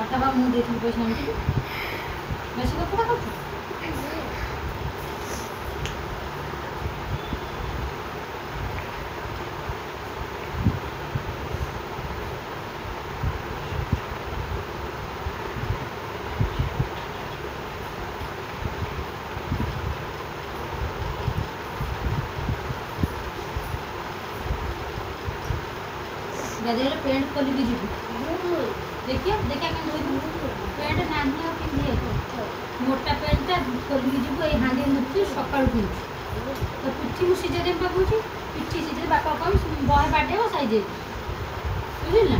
आटा बा मुझे देती पैसा आनी बेसी कपड़ा कर गाधे पेंट खोल दी जी देखिए देखिए पेंट ना पिंधे मोटा पेंटा खोल दी जी ये हांडी मुझे सकाल पिंधु तो पिठी मुझे सीजे पाकूँ पिठी सीजे बापा कम बहे बाटे साइज बुझे ना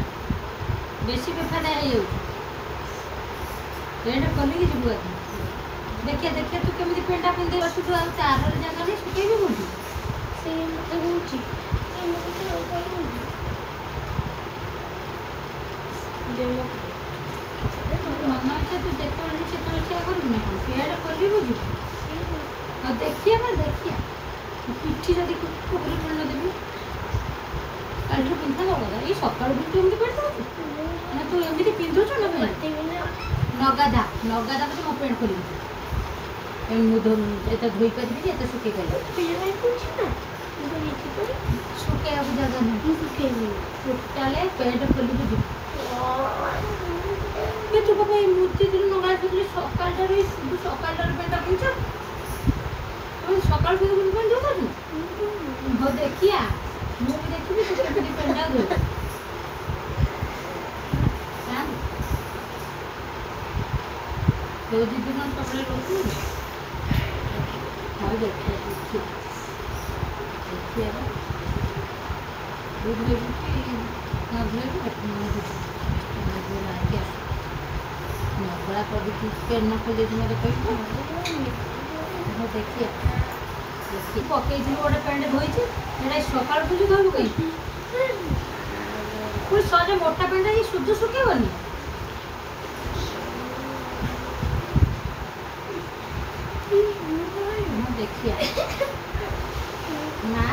बेसी बेफादा हो पेंट खोल जी देखिए देखिए तू केमी पेंटा पिंधे बसु तू तार जगह नहीं सुखेबी कौन मना अच्छा तू देखो क्या करू ना पेड़ खोल बुझु और देखिए ना देखिए पिठी जदि कुकुरी पूर्ण देवी कल पिंधा लगा ये सका तू एमती पेड़ ना तू एमती पिंधुच ना नगाधा नगाधा तो मो पेंट खोल मुझे एत धोई पारि एत सुखे सुखे जगह नहीं टोटाले पेंट खोल बुझु तू पापा मूर्ति दिन नगा सकाल पेंटा पिंच सकाल पिंधु हो देखिया मुझे देखी तू पेंटा दे दो दिन कपड़े रोकू हाँ देखिए बड़ा कर पेन खोल मत कह देखिए पकई गोटे पेंट धोई सका बुझी धोबू कहीं पुणी सहजे मोटा पेंट ये शुद्ध सुखेबनी देखिए ना